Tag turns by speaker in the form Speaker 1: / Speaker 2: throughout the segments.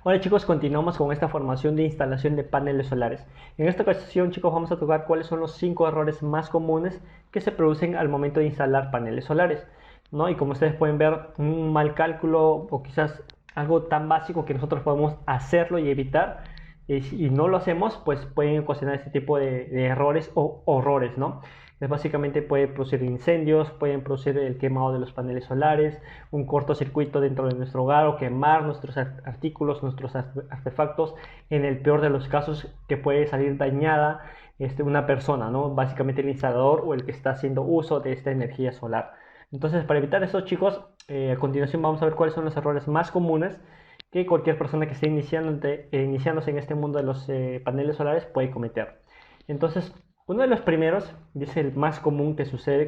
Speaker 1: Hola chicos, continuamos con esta formación de instalación de paneles solares. En esta ocasión chicos vamos a tocar cuáles son los 5 errores más comunes que se producen al momento de instalar paneles solares, ¿no? Y como ustedes pueden ver, un mal cálculo o quizás algo tan básico que nosotros podemos hacerlo y evitar, y si no lo hacemos, pues pueden ocasionar este tipo de errores o horrores, ¿no? Básicamente puede producir incendios, pueden producir el quemado de los paneles solares, un cortocircuito dentro de nuestro hogar o quemar nuestros artículos, nuestros artefactos, en el peor de los casos que puede salir dañada una persona, ¿no? Básicamente el instalador o el que está haciendo uso de esta energía solar. Entonces, para evitar eso, chicos, a continuación vamos a ver cuáles son los errores más comunes que cualquier persona que esté iniciándose en este mundo de los paneles solares puede cometer. Entonces, uno de los primeros, y es el más común que sucede,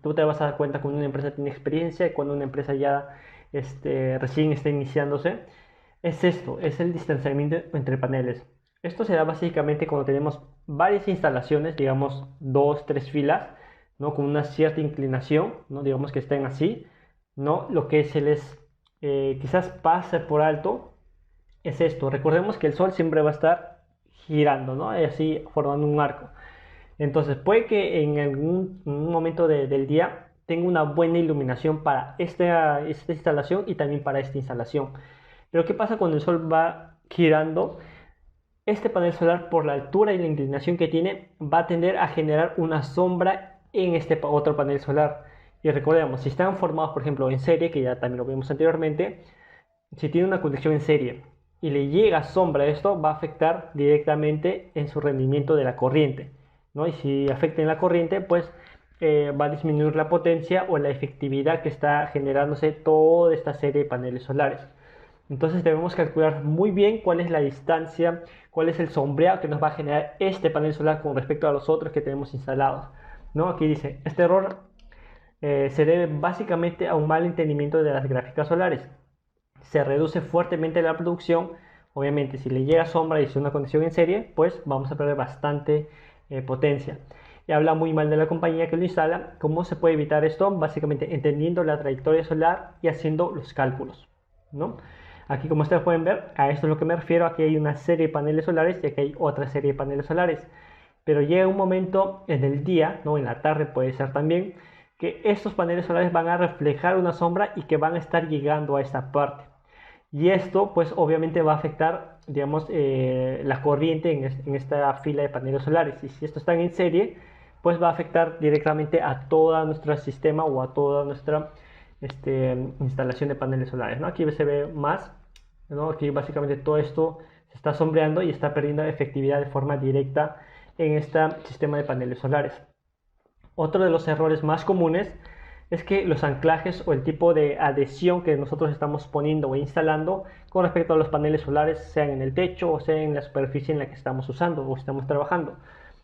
Speaker 1: tú te vas a dar cuenta cuando una empresa tiene experiencia y cuando una empresa ya recién está iniciándose, es esto, es el distanciamiento entre paneles. Esto se da básicamente cuando tenemos varias instalaciones, digamos dos, tres filas, ¿no? Con una cierta inclinación, ¿no? Digamos que estén así, ¿no? Lo que se les quizás pase por alto es esto. Recordemos que el sol siempre va a estar girando, ¿no? Así formando un arco. Entonces puede que en algún un momento del día tenga una buena iluminación para esta instalación y también para esta instalación. Pero ¿qué pasa cuando el sol va girando? Este panel solar, por la altura y la inclinación que tiene, va a tender a generar una sombra en este otro panel solar. Y recordemos, si están formados, por ejemplo, en serie, que ya también lo vimos anteriormente, si tiene una conexión en serie y le llega sombra a esto, va a afectar directamente en su rendimiento de la corriente, ¿no? Y si afecta en la corriente, pues va a disminuir la potencia o la efectividad que está generándose toda esta serie de paneles solares. Entonces debemos calcular muy bien cuál es la distancia, cuál es el sombreado que nos va a generar este panel solar con respecto a los otros que tenemos instalados, ¿no? Aquí dice, este error se debe básicamente a un mal entendimiento de las gráficas solares. Se reduce fuertemente la producción. Obviamente, si le llega sombra y es una condición en serie, pues vamos a perder bastante potencia. Y habla muy mal de la compañía que lo instala. ¿Cómo se puede evitar esto? Básicamente entendiendo la trayectoria solar y haciendo los cálculos, ¿no? Aquí, como ustedes pueden ver, a esto es lo que me refiero. Aquí hay una serie de paneles solares y aquí hay otra serie de paneles solares. Pero llega un momento en el día, ¿no? En la tarde puede ser también, que estos paneles solares van a reflejar una sombra y que van a estar llegando a esta parte. Y esto pues obviamente va a afectar, digamos, la corriente en esta fila de paneles solares. Y si estos están en serie, pues va a afectar directamente a todo nuestro sistema o a toda nuestra instalación de paneles solares, ¿no? Aquí se ve más, ¿no? Aquí básicamente todo esto se está sombreando y está perdiendo efectividad de forma directa en este sistema de paneles solares. Otro de los errores más comunes es que los anclajes o el tipo de adhesión que nosotros estamos poniendo o instalando con respecto a los paneles solares, sean en el techo o sea en la superficie en la que estamos usando o estamos trabajando.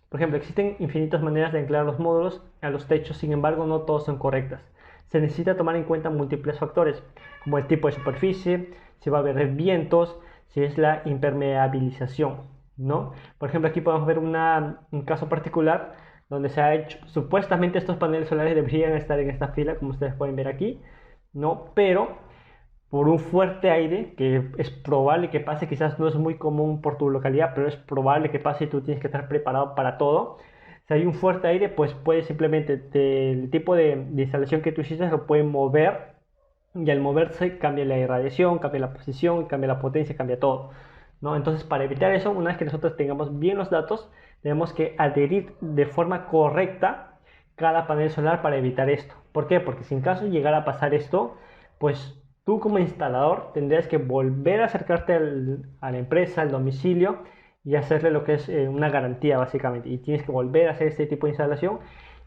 Speaker 1: Por ejemplo, existen infinitas maneras de anclar los módulos a los techos, sin embargo no todas son correctas. Se necesita tomar en cuenta múltiples factores, como el tipo de superficie, si va a haber vientos, si es la impermeabilización, ¿no? Por ejemplo, aquí podemos ver un caso particular donde se ha hecho, supuestamente estos paneles solares deberían estar en esta fila, como ustedes pueden ver aquí, ¿no? Pero por un fuerte aire, que es probable que pase, quizás no es muy común por tu localidad, pero es probable que pase y tú tienes que estar preparado para todo. Si hay un fuerte aire, pues puede simplemente, el tipo de instalación que tú hiciste lo pueden mover y al moverse cambia la irradiación, cambia la posición, cambia la potencia, cambia todo, ¿no? Entonces, para evitar eso, una vez que nosotros tengamos bien los datos, tenemos que adherir de forma correcta cada panel solar para evitar esto. ¿Por qué? Porque si en caso llegara a pasar esto, pues tú como instalador tendrías que volver a acercarte a la empresa, al domicilio y hacerle lo que es una garantía básicamente. Y tienes que volver a hacer este tipo de instalación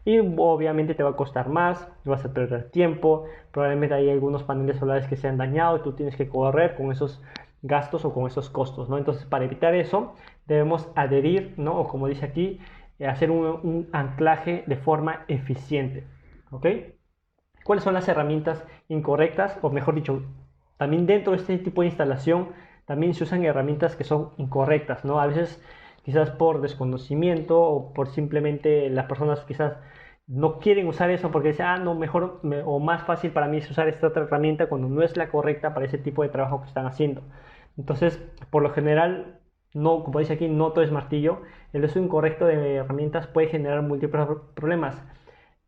Speaker 1: y obviamente te va a costar más, vas a perder tiempo, probablemente hay algunos paneles solares que se han dañado y tú tienes que correr con esos gastos o con esos costos, ¿no? Entonces, para evitar eso, debemos adherir, ¿no? O como dice aquí, hacer un anclaje de forma eficiente, ¿ok? ¿Cuáles son las herramientas incorrectas? O mejor dicho, también dentro de este tipo de instalación, también se usan herramientas que son incorrectas, ¿no? A veces, quizás por desconocimiento o por simplemente las personas quizás no quieren usar eso porque dicen, ah, no, mejor o más fácil para mí es usar esta otra herramienta cuando no es la correcta para ese tipo de trabajo que están haciendo. Entonces, por lo general, no, como dice aquí, no todo es martillo. El uso incorrecto de herramientas puede generar múltiples problemas: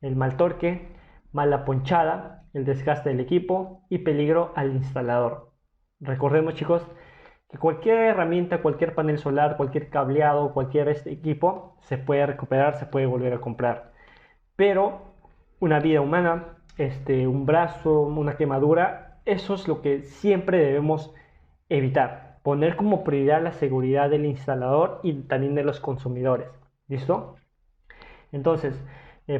Speaker 1: el mal torque, mala ponchada, el desgaste del equipo y peligro al instalador. Recordemos, chicos, que cualquier herramienta, cualquier panel solar, cualquier cableado, cualquier equipo se puede recuperar, se puede volver a comprar. Pero una vida humana, un brazo, una quemadura, eso es lo que siempre debemos evitar. Poner como prioridad la seguridad del instalador y también de los consumidores. ¿Listo? Entonces,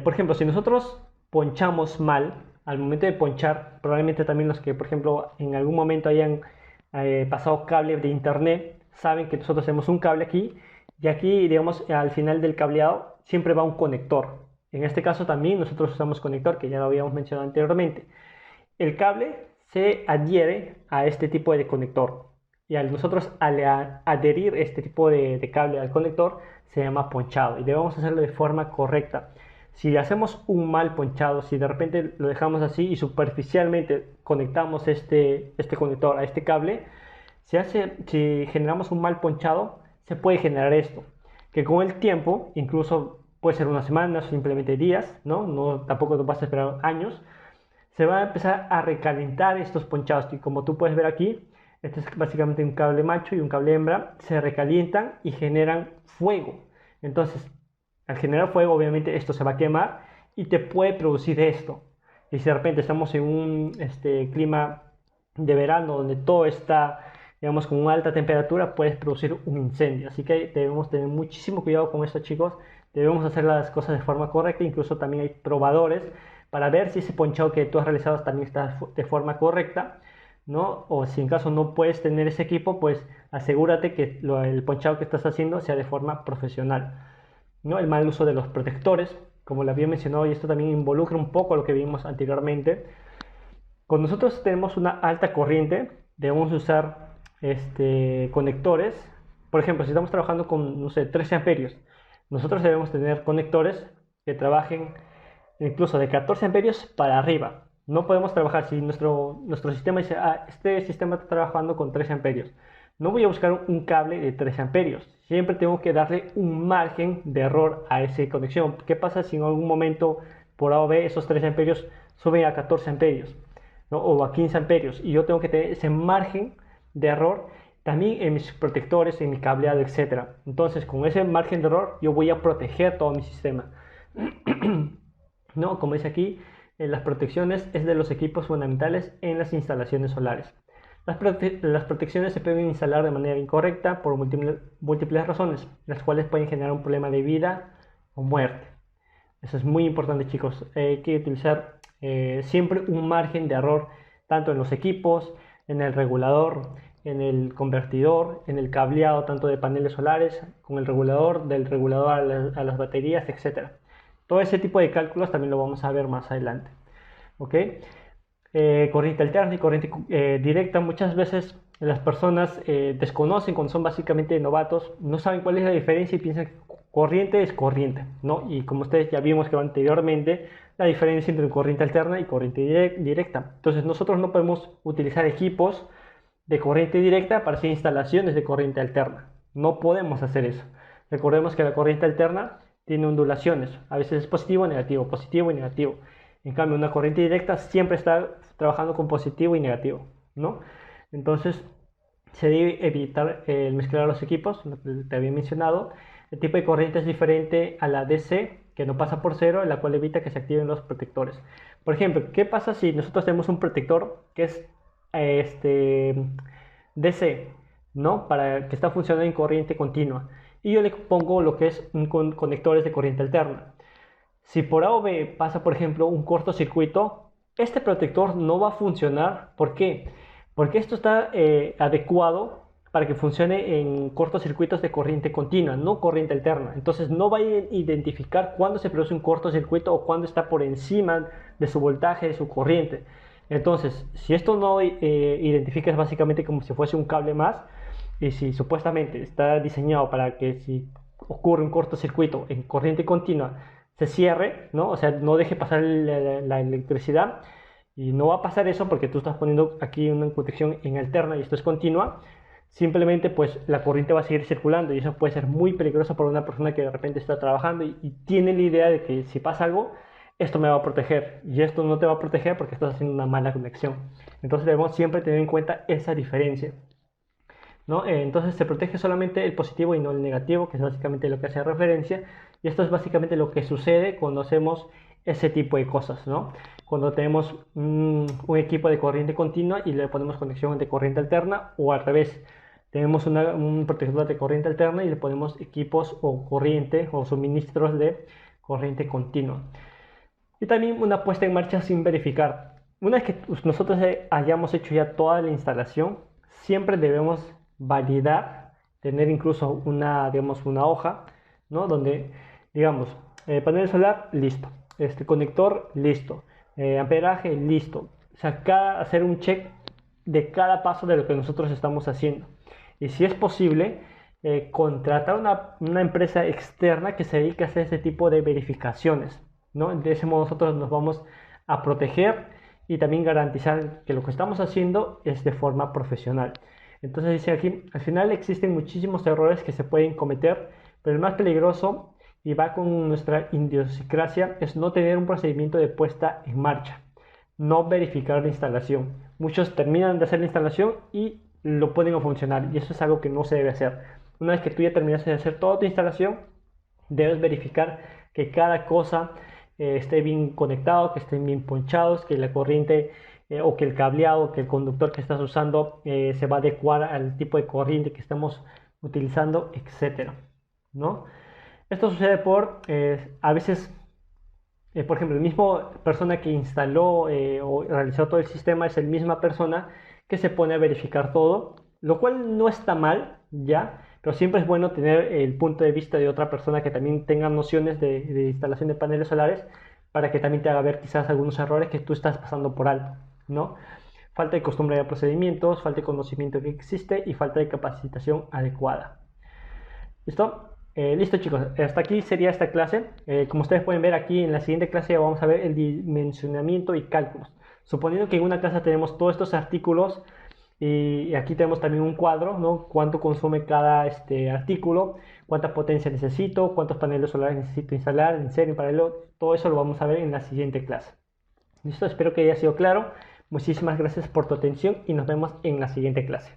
Speaker 1: por ejemplo, si nosotros ponchamos mal, al momento de ponchar, probablemente también los que, por ejemplo, en algún momento hayan pasado cable de internet, saben que nosotros tenemos un cable aquí y aquí, digamos, al final del cableado siempre va un conector. En este caso también nosotros usamos conector, que ya lo habíamos mencionado anteriormente. El cable se adhiere a este tipo de conector y al nosotros adherir este tipo de cable al conector se llama ponchado y debemos hacerlo de forma correcta. Si hacemos un mal ponchado, si de repente lo dejamos así y superficialmente conectamos este conector a este cable, si generamos un mal ponchado, se puede generar esto, que con el tiempo, incluso puede ser unas semanas, simplemente días, ¿no? Tampoco vas a esperar años, se va a empezar a recalentar estos ponchados y como tú puedes ver aquí, este es básicamente un cable macho y un cable hembra, se recalientan y generan fuego. Entonces, al generar fuego, obviamente esto se va a quemar y te puede producir esto. Y si de repente estamos en un clima de verano donde todo está, digamos, con una alta temperatura, puedes producir un incendio. Así que debemos tener muchísimo cuidado con esto, chicos. Debemos hacer las cosas de forma correcta. Incluso también hay probadores para ver si ese ponchado que tú has realizado también está de forma correcta, ¿no? O si en caso no puedes tener ese equipo, pues asegúrate que el ponchado que estás haciendo sea de forma profesional, ¿no? El mal uso de los protectores, como lo había mencionado, y esto también involucra un poco lo que vimos anteriormente. Cuando nosotros tenemos una alta corriente, debemos usar conectores. Por ejemplo, si estamos trabajando con, no sé, 13 amperios, nosotros debemos tener conectores que trabajen incluso de 14 amperios para arriba. No podemos trabajar si nuestro sistema dice, este sistema está trabajando con 13 amperios. No voy a buscar un cable de 13 amperios. Siempre tengo que darle un margen de error a esa conexión. ¿Qué pasa si en algún momento por A o B esos 13 amperios suben a 14 amperios, ¿no? O a 15 amperios? Y yo tengo que tener ese margen de error también en mis protectores, en mi cableado, etc. Entonces, con ese margen de error, yo voy a proteger todo mi sistema. ¿No? Como dice aquí, las protecciones es de los equipos fundamentales en las instalaciones solares. Las protecciones se pueden instalar de manera incorrecta por múltiples razones, las cuales pueden generar un problema de vida o muerte. Eso es muy importante, chicos. Hay que utilizar siempre un margen de error, tanto en los equipos, en el regulador, en el convertidor, en el cableado tanto de paneles solares, con el regulador, del regulador a las baterías, etc. Todo ese tipo de cálculos también lo vamos a ver más adelante. ¿Ok? Corriente alterna y corriente directa. Muchas veces las personas desconocen cuando son básicamente novatos, no saben cuál es la diferencia y piensan que corriente es corriente, ¿no? Y como ustedes ya vimos que anteriormente, la diferencia entre corriente alterna y corriente directa. Entonces nosotros no podemos utilizar equipos de corriente directa para hacer instalaciones de corriente alterna. No podemos hacer eso. Recordemos que la corriente alterna tiene ondulaciones, a veces es positivo o negativo, positivo y negativo. En cambio, una corriente directa siempre está trabajando con positivo y negativo, ¿no? Entonces, se debe evitar el mezclar los equipos, lo que te había mencionado. El tipo de corriente es diferente a la DC, que no pasa por cero, la cual evita que se activen los protectores. Por ejemplo, ¿qué pasa si nosotros tenemos un protector que es DC, ¿no? Para que está funcionando en corriente continua. Y yo le pongo lo que es conectores de corriente alterna. Si por A o B pasa, por ejemplo, un cortocircuito, este protector no va a funcionar. ¿Por qué? Porque esto está adecuado para que funcione en cortocircuitos de corriente continua, no corriente alterna. Entonces no va a identificar cuándo se produce un cortocircuito o cuándo está por encima de su voltaje, de su corriente. Entonces, si esto no identifica, es básicamente como si fuese un cable más, y si supuestamente está diseñado para que si ocurre un cortocircuito en corriente continua, se cierre, ¿no? O sea, no deje pasar la electricidad, y no va a pasar eso porque tú estás poniendo aquí una protección en alterna y esto es continua. simplemente pues la corriente va a seguir circulando y eso puede ser muy peligroso para una persona que de repente está trabajando y tiene la idea de que si pasa algo, esto me va a proteger y esto no te va a proteger porque estás haciendo una mala conexión. Entonces debemos siempre tener en cuenta esa diferencia, ¿no? Entonces se protege solamente el positivo y no el negativo, que es básicamente lo que hace referencia, y esto es básicamente lo que sucede cuando hacemos ese tipo de cosas, ¿no? Cuando tenemos un equipo de corriente continua y le ponemos conexión de corriente alterna, o al revés, tenemos un protector de corriente alterna y le ponemos equipos o corriente o suministros de corriente continua. Y también una puesta en marcha sin verificar. Una vez que nosotros hayamos hecho ya toda la instalación, siempre debemos validar, tener incluso una, digamos, una hoja, ¿no? Donde, digamos, panel solar, listo. Este conector, listo. Amperaje, listo. O sea, hacer un check de cada paso de lo que nosotros estamos haciendo. Y si es posible, contratar una empresa externa que se dedique a hacer ese tipo de verificaciones, ¿no? De ese modo nosotros nos vamos a proteger y también garantizar que lo que estamos haciendo es de forma profesional. Entonces dice aquí, al final existen muchísimos errores que se pueden cometer, pero el más peligroso, y va con nuestra idiosincrasia, es no tener un procedimiento de puesta en marcha, no verificar la instalación. Muchos terminan de hacer la instalación y lo ponen a funcionar, y eso es algo que no se debe hacer. Una vez que tú ya terminaste de hacer toda tu instalación, debes verificar que cada cosa esté bien conectado, que estén bien ponchados, que la corriente o que el cableado, que el conductor que estás usando se va a adecuar al tipo de corriente que estamos utilizando, etcétera, ¿no? Esto sucede a veces, por ejemplo, la misma persona que instaló o realizó todo el sistema es la misma persona que se pone a verificar todo, lo cual no está mal, ¿ya? Pero siempre es bueno tener el punto de vista de otra persona que también tenga nociones de instalación de paneles solares para que también te haga ver quizás algunos errores que tú estás pasando por alto, ¿no? Falta de costumbre de procedimientos, falta de conocimiento que existe y falta de capacitación adecuada. ¿Listo? Listo chicos, hasta aquí sería esta clase. Como ustedes pueden ver aquí en la siguiente clase vamos a ver el dimensionamiento y cálculos. Suponiendo que en una casa tenemos todos estos artículos y aquí tenemos también un cuadro, ¿no? Cuánto consume cada artículo, cuánta potencia necesito, cuántos paneles solares necesito instalar, en serie, en paralelo, todo eso lo vamos a ver en la siguiente clase. ¿Listo? Espero que haya sido claro. Muchísimas gracias por tu atención y nos vemos en la siguiente clase.